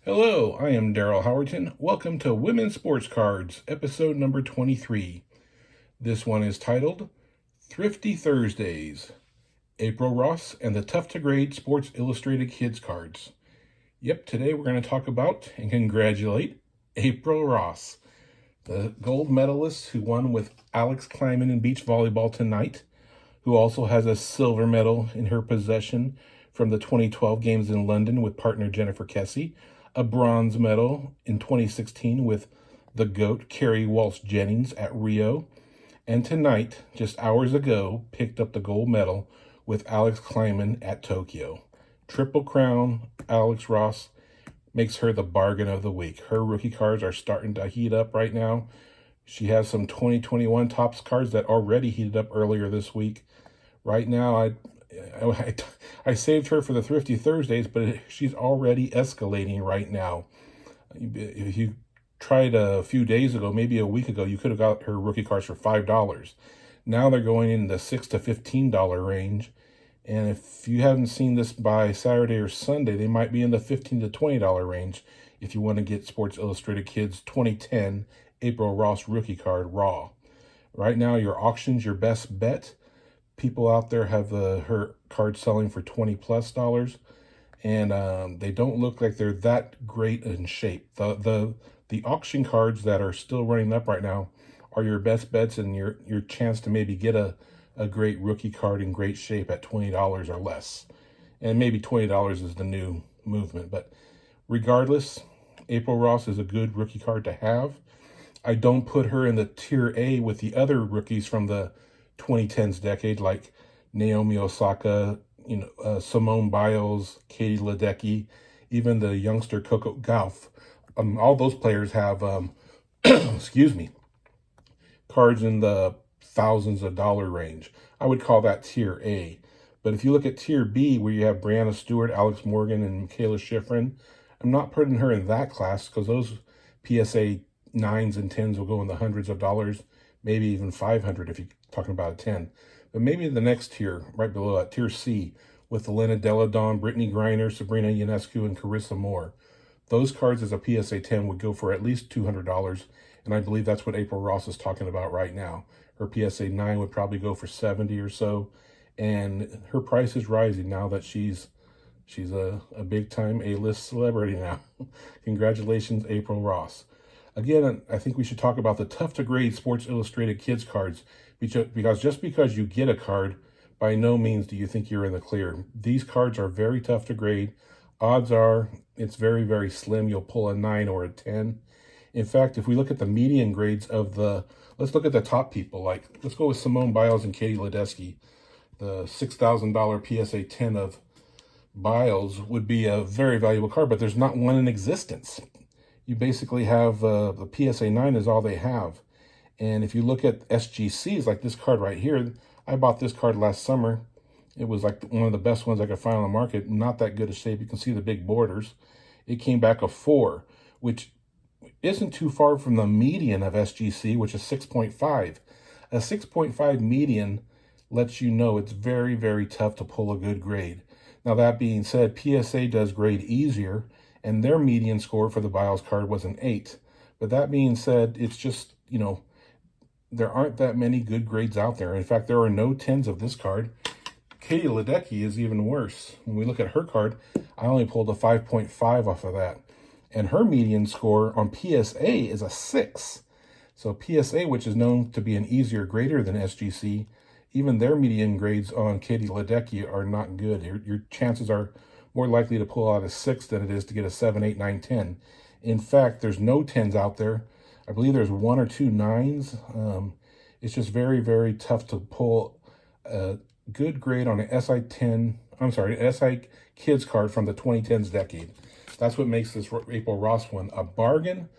Hello, I am Darryl Howerton. Welcome to Women's Sports Cards, episode number 23. This one is titled Thrifty Thursdays, April Ross and the Tough to Grade Sports Illustrated Kids Cards. Yep, today we're going to talk about and congratulate April Ross, the gold medalist who won with Alix Klineman in beach volleyball tonight, who also has a silver medal in her possession from the 2012 games in London with partner Jennifer Kessie, a bronze medal in 2016 with the GOAT Carrie Walsh-Jennings at Rio, and tonight, just hours ago, picked up the gold medal with Alix Klineman at Tokyo. Triple Crown, Alex Ross makes her the bargain of the week. Her rookie cards are starting to heat up right now. She has some 2021 Topps cards that already heated up earlier this week. Right now, I saved her for the Thrifty Thursdays, but she's already escalating right now. If you tried a few days ago, maybe a week ago, you could have got her rookie cards for $5. Now they're going in the $6 to $15 range. And if you haven't seen this by Saturday or Sunday, they might be in the $15 to $20 range if you want to get Sports Illustrated Kids 2010 April Ross rookie card raw. Right now, your auction's your best bet. People out there have her cards selling for $20+ and they don't look like they're that great in shape. The auction cards that are still running up right now are your best bets and your chance to maybe get a great rookie card in great shape at $20 or less. And maybe $20 is the new movement. But regardless, April Ross is a good rookie card to have. I don't put her in the tier A with the other rookies from the 2010s decade, like Naomi Osaka, Simone Biles, Katie Ledecky, even the youngster Coco Gauff. All those players have, excuse me, cards in the thousands of dollar range. I would call that tier A. But if you look at tier B, where you have Brianna Stewart, Alex Morgan, and Michaela Schifrin, I'm not putting her in that class because those PSA 9s and 10s will go in the hundreds of dollars, maybe even 500 if you're talking about a 10. But maybe the next tier, right below that, tier C, with Elena Delle Donne, Brittany Griner, Sabrina Ionescu, and Carissa Moore. Those cards as a PSA 10 would go for at least $200, and I believe that's what April Ross is talking about right now. Her PSA 9 would probably go for $70 or so, and her price is rising now that she's a big-time A-list celebrity now. Congratulations, April Ross. Again, I think we should talk about the tough-to-grade Sports Illustrated Kids cards, because just because you get a card, by no means do you think you're in the clear. These cards are very tough to grade. Odds are it's very, very slim. You'll pull a 9 or a 10. In fact, if we look at the median grades of let's look at the top people. Let's go with Simone Biles and Katie Ledecky. The $6,000 PSA 10 of Biles would be a very valuable card, but there's not one in existence. You basically have the PSA 9 is all they have. And if you look at SGCs, like this card right here, I bought this card last summer. It was like one of the best ones I could find on the market. Not that good a shape. You can see the big borders. It came back a 4, which isn't too far from the median of SGC, which is 6.5. A 6.5 median lets you know it's very, very tough to pull a good grade. Now, that being said, PSA does grade easier, and their median score for the Biles card was an 8. But that being said, it's just, there aren't that many good grades out there. In fact, there are no 10s of this card. Katie Ledecky is even worse. When we look at her card, I only pulled a 5.5 off of that. And her median score on PSA is a 6. So PSA, which is known to be an easier grader than SGC, even their median grades on Katie Ledecky are not good. Your chances are more likely to pull out a 6 than it is to get a 7, 8, 9, 10. In fact, there's no 10s out there. I believe there's 1 or 2 9s. It's just very, very tough to pull a good grade on an SI Kids card from the 2010s decade. That's what makes this April Ross one a bargain,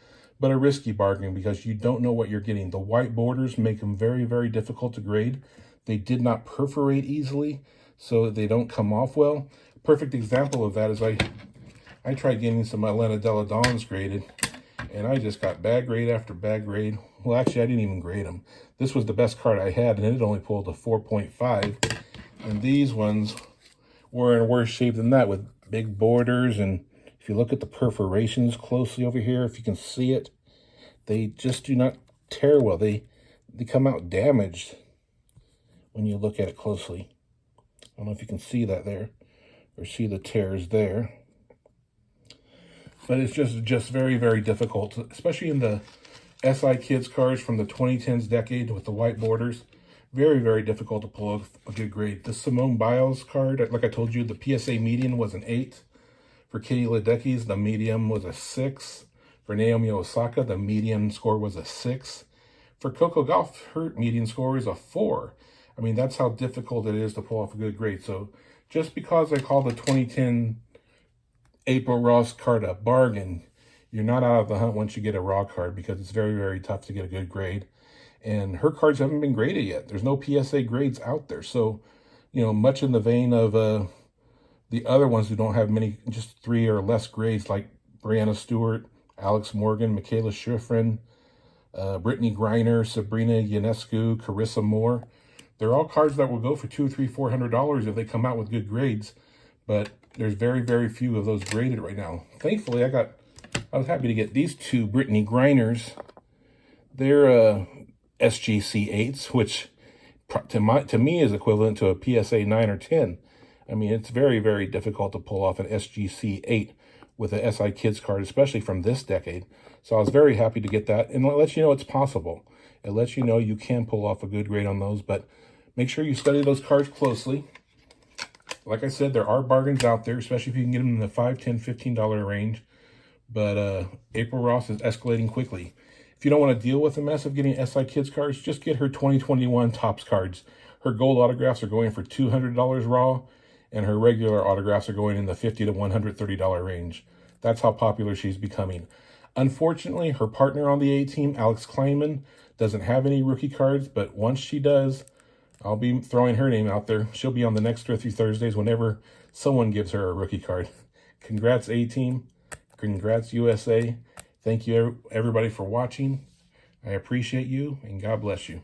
but a risky bargain because you don't know what you're getting. The white borders make them very, very difficult to grade. They did not perforate easily, so they don't come off well. Perfect example of that is I tried getting some Elena Delle Donne's graded, and I just got bad grade after bad grade. Well, actually, I didn't even grade them. This was the best card I had, and it only pulled a 4.5. And these ones were in worse shape than that, with big borders and If you look at the perforations closely over here, if you can see it, they just do not tear well. They come out damaged when you look at it closely. I don't know if you can see that there or see the tears there. But it's just very, very difficult, especially in the SI Kids cards from the 2010s decade with the white borders. Very, very difficult to pull a good grade. The Simone Biles card, like I told you, the PSA median was an 8. For Katie Ledecky's, the medium was a 6. For Naomi Osaka, the median score was a 6. For Coco Gauff, her median score is a 4. I mean, that's how difficult it is to pull off a good grade. So just because I call the 2010 April Ross card a bargain, you're not out of the hunt once you get a raw card, because it's very, very tough to get a good grade. And her cards haven't been graded yet. There's no PSA grades out there. So, you know, much in the vein of the other ones who don't have many, just 3 or less grades, like Brianna Stewart, Alex Morgan, Michaela Schifrin, Brittany Griner, Sabrina Ionescu, Carissa Moore. They're all cards that will go for $200, $300, $400 if they come out with good grades. But there's very, very few of those graded right now. Thankfully, I was happy to get these 2 Brittany Griners. They're SGC 8s, which to me is equivalent to a PSA 9 or 10. I mean, it's very, very difficult to pull off an SGC 8 with a SI Kids card, especially from this decade. So I was very happy to get that. And it lets you know it's possible. It lets you know you can pull off a good grade on those. But make sure you study those cards closely. Like I said, there are bargains out there, especially if you can get them in the $5, $10, $15 range. But April Ross is escalating quickly. If you don't want to deal with the mess of getting SI Kids cards, just get her 2021 Topps cards. Her gold autographs are going for $200 raw, and her regular autographs are going in the $50 to $130 range. That's how popular she's becoming. Unfortunately, her partner on the A-team, Alix Klineman, doesn't have any rookie cards, but once she does, I'll be throwing her name out there. She'll be on the next Thrifty Thursdays whenever someone gives her a rookie card. Congrats, A-team. Congrats, USA. Thank you, everybody, for watching. I appreciate you, and God bless you.